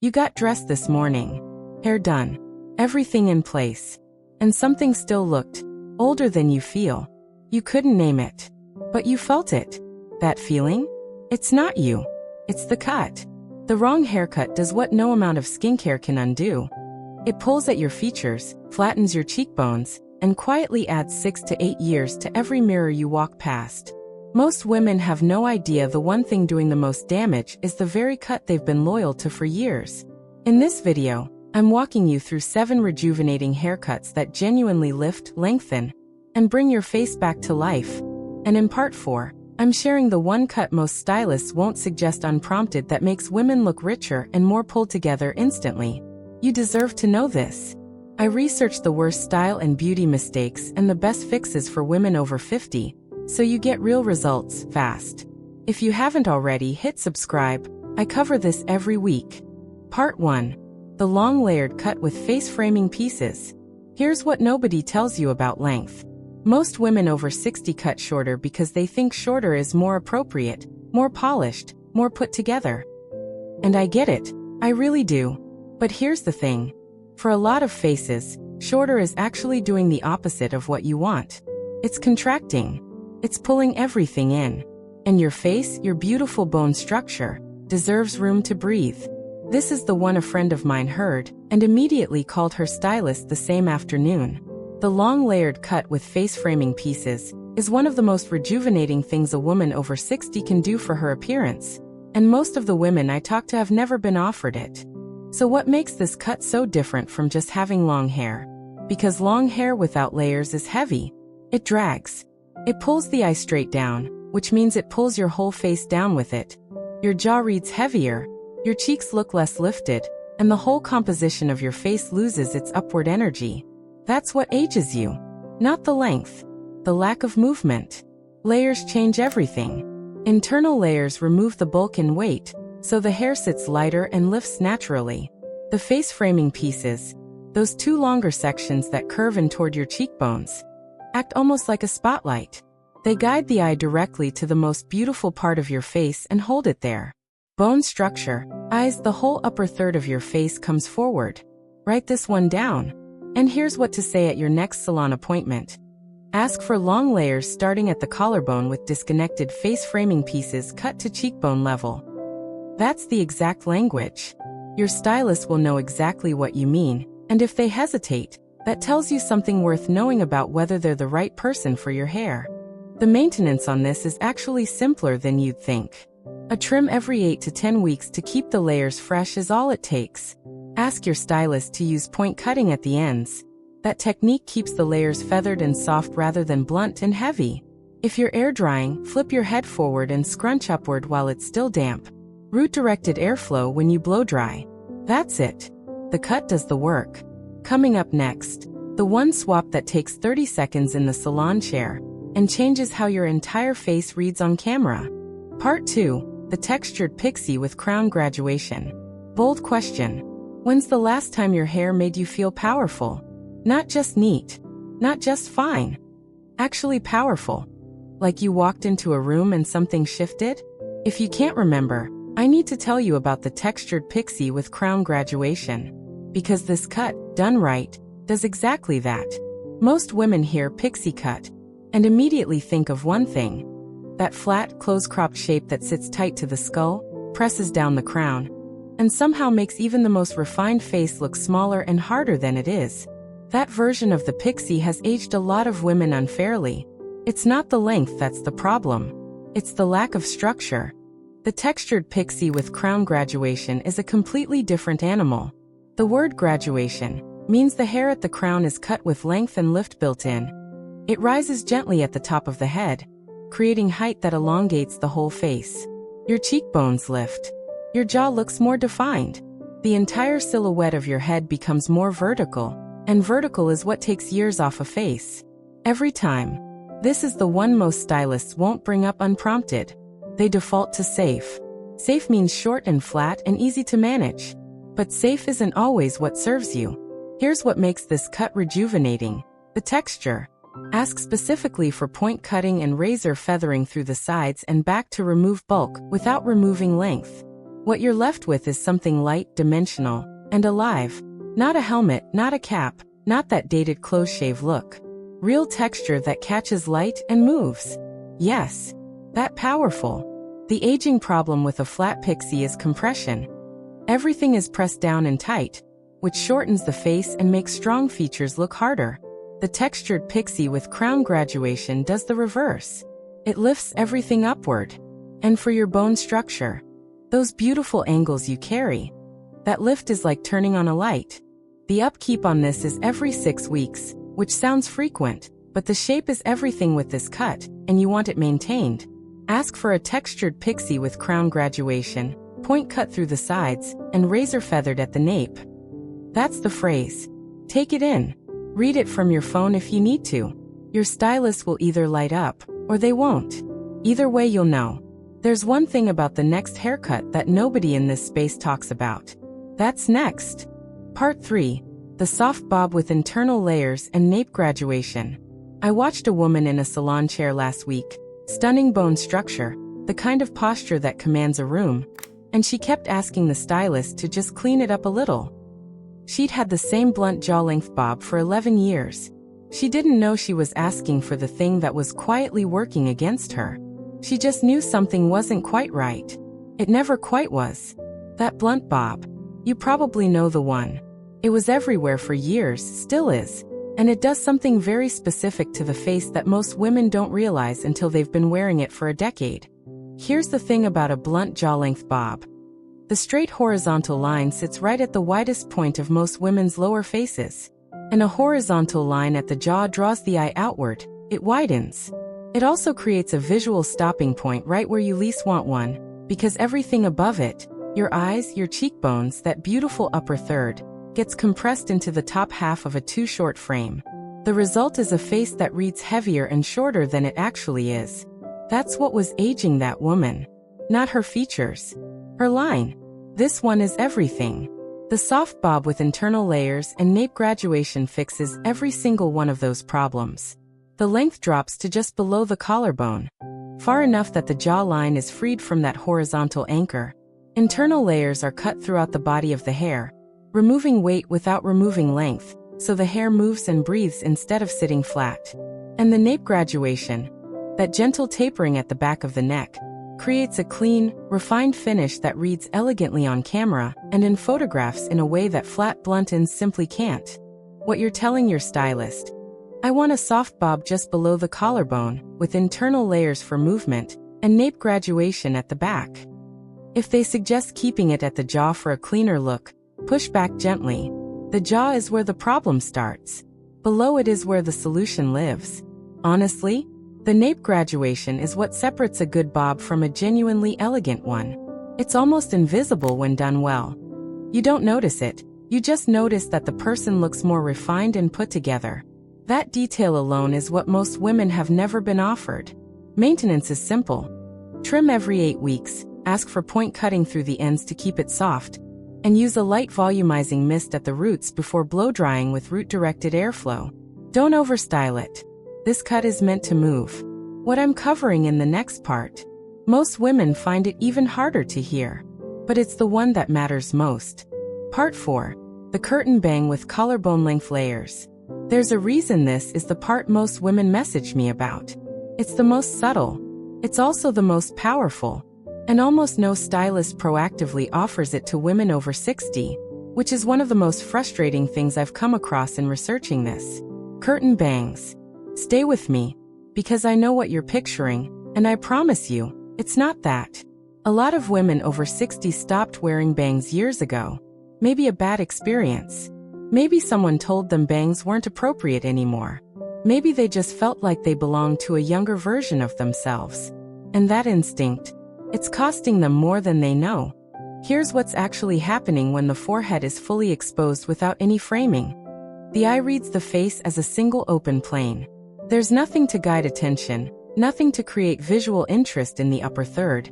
You got dressed this morning. Hair done. Everything in place. And something still looked older than you feel. You couldn't name it. But you felt it. That feeling? It's not you. It's the cut. The wrong haircut does what no amount of skincare can undo. It pulls at your features, flattens your cheekbones, and quietly adds 6 to 8 years to every mirror you walk past. Most women have no idea the one thing doing the most damage is the very cut they've been loyal to for years. In this video, I'm walking you through 7 rejuvenating haircuts that genuinely lift, lengthen, and bring your face back to life. And in part 4, I'm sharing the one cut most stylists won't suggest unprompted that makes women look richer and more pulled together instantly. You deserve to know this. I researched the worst style and beauty mistakes and the best fixes for women over 50, so you get real results fast. If you haven't already, hit subscribe. I cover this every week. Part 1. The long layered cut with face framing pieces. Here's what nobody tells you about length. Most women over 60 cut shorter because they think shorter is more appropriate, more polished, more put together. And I get it. I really do. But here's the thing. For a lot of faces, shorter is actually doing the opposite of what you want. It's contracting. It's pulling everything in. And your face, your beautiful bone structure, deserves room to breathe. This is the one a friend of mine heard, and immediately called her stylist the same afternoon. The long layered cut with face framing pieces is one of the most rejuvenating things a woman over 60 can do for her appearance. And most of the women I talk to have never been offered it. So what makes this cut so different from just having long hair? Because long hair without layers is heavy. It drags. It pulls the eye straight down, which means it pulls your whole face down with it. Your jaw reads heavier, your cheeks look less lifted, and the whole composition of your face loses its upward energy. That's what ages you. Not the length. The lack of movement. Layers change everything. Internal layers remove the bulk and weight, so the hair sits lighter and lifts naturally. The face framing pieces, those 2 longer sections that curve in toward your cheekbones, act almost like a spotlight. They guide the eye directly to the most beautiful part of your face and hold it there. Bone structure, eyes, the whole upper third of your face comes forward. Write this one down. And here's what to say at your next salon appointment. Ask for long layers starting at the collarbone with disconnected face framing pieces cut to cheekbone level. That's the exact language. Your stylist will know exactly what you mean, and if they hesitate, that tells you something worth knowing about whether they're the right person for your hair. The maintenance on this is actually simpler than you'd think. A trim every 8 to 10 weeks to keep the layers fresh is all it takes. Ask your stylist to use point cutting at the ends. That technique keeps the layers feathered and soft rather than blunt and heavy. If you're air drying, flip your head forward and scrunch upward while it's still damp. Root-directed airflow when you blow dry. That's it. The cut does the work. Coming up next, the one swap that takes 30 seconds in the salon chair and changes how your entire face reads on camera. Part 2, the textured pixie with crown graduation. Bold question. When's the last time your hair made you feel powerful? Not just neat. Not just fine. Actually powerful. Like you walked into a room and something shifted? If you can't remember, I need to tell you about the textured pixie with crown graduation. Because this cut, done right, does exactly that. Most women hear pixie cut and immediately think of one thing. That flat, close-cropped shape that sits tight to the skull, presses down the crown, and somehow makes even the most refined face look smaller and harder than it is. That version of the pixie has aged a lot of women unfairly. It's not the length that's the problem. It's the lack of structure. The textured pixie with crown graduation is a completely different animal. The word graduation means the hair at the crown is cut with length and lift built in. It rises gently at the top of the head, creating height that elongates the whole face. Your cheekbones lift. Your jaw looks more defined. The entire silhouette of your head becomes more vertical, and vertical is what takes years off a face. Every time. This is the one most stylists won't bring up unprompted. They default to safe. Safe means short and flat and easy to manage. But safe isn't always what serves you. Here's what makes this cut rejuvenating. The texture. Ask specifically for point cutting and razor feathering through the sides and back to remove bulk without removing length. What you're left with is something light, dimensional, and alive. Not a helmet, not a cap, not that dated close shave look. Real texture that catches light and moves. Yes, that powerful. The aging problem with a flat pixie is compression. Everything is pressed down and tight, which shortens the face and makes strong features look harder. The textured pixie with crown graduation does the reverse. It lifts everything upward. And for your bone structure, those beautiful angles you carry, that lift is like turning on a light. The upkeep on this is every 6 weeks, which sounds frequent, but the shape is everything with this cut, and you want it maintained. Ask for a textured pixie with crown graduation, point cut through the sides, and razor feathered at the nape. That's the phrase. Take it in. Read it from your phone if you need to. Your stylist will either light up, or they won't. Either way you'll know. There's one thing about the next haircut that nobody in this space talks about. That's next. Part 3. The soft bob with internal layers and nape graduation. I watched a woman in a salon chair last week. Stunning bone structure, the kind of posture that commands a room. And she kept asking the stylist to just clean it up a little. She'd had the same blunt jaw-length bob for 11 years. She didn't know she was asking for the thing that was quietly working against her. She just knew something wasn't quite right. It never quite was. That blunt bob. You probably know the one. It was everywhere for years, still is. And it does something very specific to the face that most women don't realize until they've been wearing it for a decade. Here's the thing about a blunt jaw-length bob. The straight horizontal line sits right at the widest point of most women's lower faces. And a horizontal line at the jaw draws the eye outward. It widens. It also creates a visual stopping point right where you least want one, because everything above it, your eyes, your cheekbones, that beautiful upper third, gets compressed into the top half of a too short frame. The result is a face that reads heavier and shorter than it actually is. That's what was aging that woman. Not her features. Her line. This one is everything. The soft bob with internal layers and nape graduation fixes every single one of those problems. The length drops to just below the collarbone, far enough that the jawline is freed from that horizontal anchor. Internal layers are cut throughout the body of the hair, removing weight without removing length, so the hair moves and breathes instead of sitting flat. And the nape graduation, that gentle tapering at the back of the neck, creates a clean, refined finish that reads elegantly on camera and in photographs in a way that flat blunt ends simply can't. What you're telling your stylist: I want a soft bob just below the collarbone, with internal layers for movement, and nape graduation at the back. If they suggest keeping it at the jaw for a cleaner look, push back gently. The jaw is where the problem starts. Below it is where the solution lives. Honestly, the nape graduation is what separates a good bob from a genuinely elegant one. It's almost invisible when done well. You don't notice it, you just notice that the person looks more refined and put together. That detail alone is what most women have never been offered. Maintenance is simple. Trim every 8 weeks, ask for point cutting through the ends to keep it soft, and use a light volumizing mist at the roots before blow drying with root-directed airflow. Don't overstyle it. This cut is meant to move. What I'm covering in the next part, most women find it even harder to hear. But it's the one that matters most. Part 4. The curtain bang with collarbone length layers. There's a reason this is the part most women message me about. It's the most subtle. It's also the most powerful. And almost no stylist proactively offers it to women over 60, which is one of the most frustrating things I've come across in researching this. Curtain bangs. Stay with me, because I know what you're picturing, and I promise you, it's not that. A lot of women over 60 stopped wearing bangs years ago. Maybe a bad experience. Maybe someone told them bangs weren't appropriate anymore. Maybe they just felt like they belonged to a younger version of themselves. And that instinct, it's costing them more than they know. Here's what's actually happening when the forehead is fully exposed without any framing. The eye reads the face as a single open plane. There's nothing to guide attention, nothing to create visual interest in the upper third,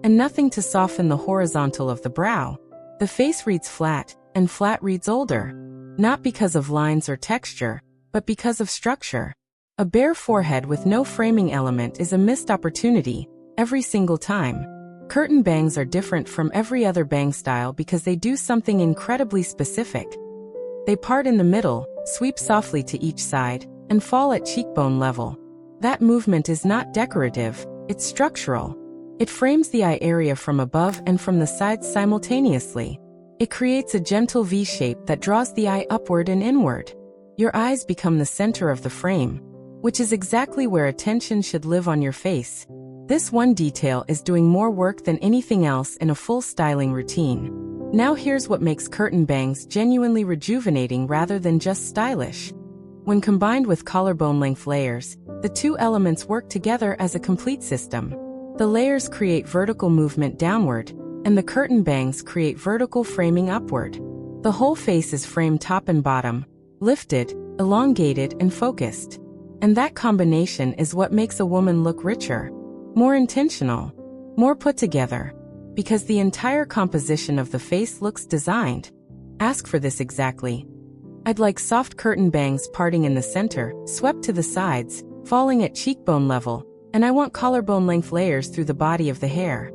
and nothing to soften the horizontal of the brow. The face reads flat, and flat reads older. Not because of lines or texture, but because of structure. A bare forehead with no framing element is a missed opportunity, every single time. Curtain bangs are different from every other bang style because they do something incredibly specific. They part in the middle, sweep softly to each side, and fall at cheekbone level. That movement is not decorative, it's structural. It frames the eye area from above and from the sides simultaneously. It creates a gentle V shape that draws the eye upward and inward. Your eyes become the center of the frame, which is exactly where attention should live on your face. This one detail is doing more work than anything else in a full styling routine. Now here's what makes curtain bangs genuinely rejuvenating rather than just stylish. When combined with collarbone length layers, the two elements work together as a complete system. The layers create vertical movement downward, and the curtain bangs create vertical framing upward. The whole face is framed top and bottom, lifted, elongated, and focused. And that combination is what makes a woman look richer, more intentional, more put together, because the entire composition of the face looks designed. Ask for this exactly. I'd like soft curtain bangs parting in the center, swept to the sides, falling at cheekbone level, and I want collarbone length layers through the body of the hair.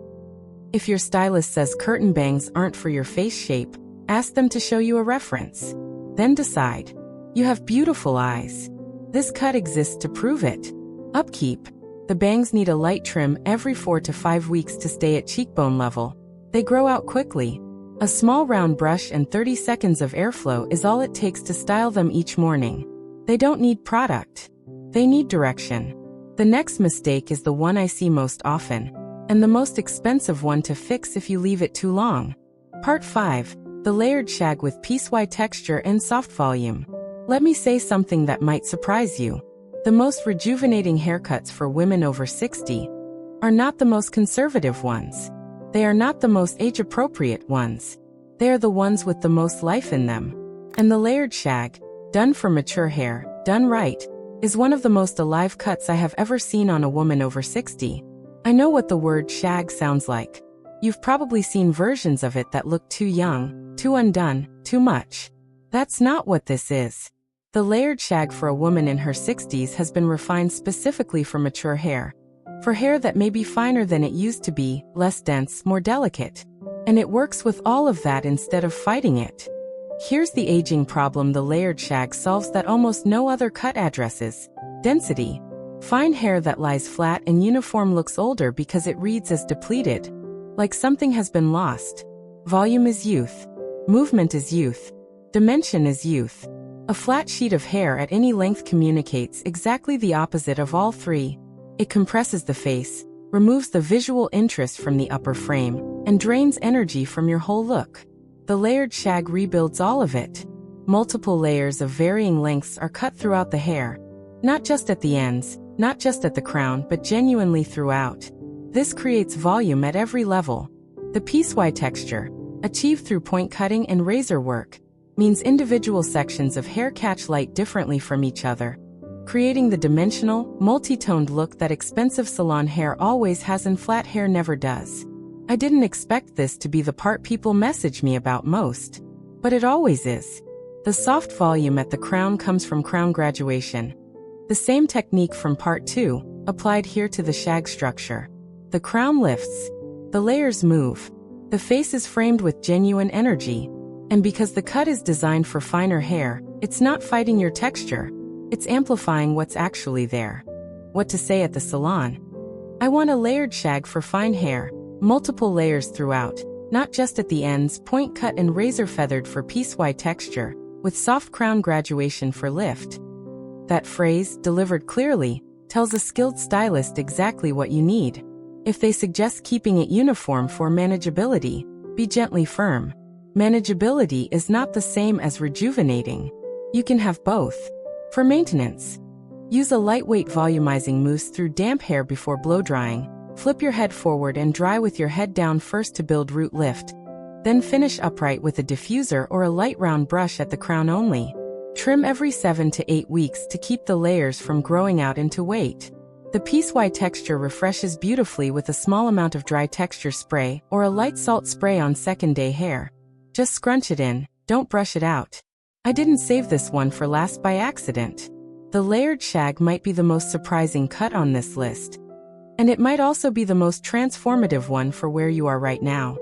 If your stylist says curtain bangs aren't for your face shape, ask them to show you a reference. Then decide. You have beautiful eyes. This cut exists to prove it. Upkeep. The bangs need a light trim every 4 to 5 weeks to stay at cheekbone level. They grow out quickly. A small round brush and 30 seconds of airflow is all it takes to style them each morning. They don't need product. They need direction. The next mistake is the one I see most often, and the most expensive one to fix if you leave it too long. Part 5. The layered shag with piece-wide texture and soft volume. Let me say something that might surprise you. The most rejuvenating haircuts for women over 60 are not the most conservative ones. They are not the most age-appropriate ones. They are the ones with the most life in them. And the layered shag, done for mature hair, done right, is one of the most alive cuts I have ever seen on a woman over 60. I know what the word shag sounds like. You've probably seen versions of it that look too young, too undone, too much. That's not what this is. The layered shag for a woman in her 60s has been refined specifically for mature hair. For hair that may be finer than it used to be, less dense, more delicate. And it works with all of that instead of fighting it. Here's the aging problem the layered shag solves that almost no other cut addresses. Density. Fine hair that lies flat and uniform looks older because it reads as depleted. Like something has been lost. Volume is youth. Movement is youth. Dimension is youth. A flat sheet of hair at any length communicates exactly the opposite of all three. It compresses the face, removes the visual interest from the upper frame, and drains energy from your whole look. The layered shag rebuilds all of it. Multiple layers of varying lengths are cut throughout the hair. Not just at the ends, not just at the crown, but genuinely throughout. This creates volume at every level. The piece-wide texture, achieved through point cutting and razor work, means individual sections of hair catch light differently from each other, creating the dimensional, multi-toned look that expensive salon hair always has and flat hair never does. I didn't expect this to be the part people message me about most, but it always is. The soft volume at the crown comes from crown graduation. The same technique from part 2, applied here to the shag structure. The crown lifts. The layers move. The face is framed with genuine energy. And because the cut is designed for finer hair, it's not fighting your texture. It's amplifying what's actually there. What to say at the salon? I want a layered shag for fine hair, multiple layers throughout, not just at the ends, point cut and razor feathered for piece-wide texture, with soft crown graduation for lift. That phrase, delivered clearly, tells a skilled stylist exactly what you need. If they suggest keeping it uniform for manageability, be gently firm. Manageability is not the same as rejuvenating. You can have both. For maintenance, use a lightweight volumizing mousse through damp hair before blow drying. Flip your head forward and dry with your head down first to build root lift. Then finish upright with a diffuser or a light round brush at the crown only. Trim every 7 to 8 weeks to keep the layers from growing out into weight. The piece-wide texture refreshes beautifully with a small amount of dry texture spray or a light salt spray on second-day hair. Just scrunch it in, don't brush it out. I didn't save this one for last by accident. The layered shag might be the most surprising cut on this list. And it might also be the most transformative one for where you are right now.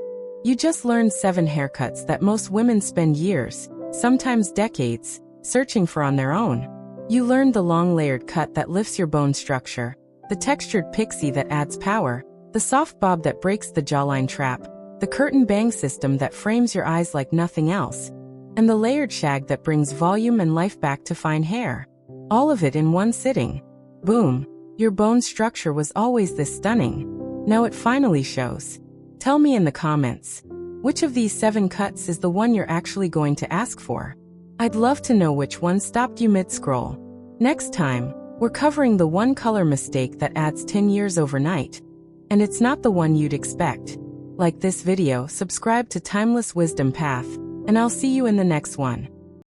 You just learned 7 haircuts that most women spend years, sometimes decades, searching for on their own. You learned the long layered cut that lifts your bone structure, the textured pixie that adds power, the soft bob that breaks the jawline trap, the curtain bang system that frames your eyes like nothing else, and the layered shag that brings volume and life back to fine hair. All of it in one sitting. Boom. Your bone structure was always this stunning. Now it finally shows. Tell me in the comments, which of these 7 cuts is the one you're actually going to ask for? I'd love to know which one stopped you mid-scroll. Next time, we're covering the one color mistake that adds 10 years overnight. And it's not the one you'd expect. Like this video, subscribe to Timeless Wisdom Path, and I'll see you in the next one.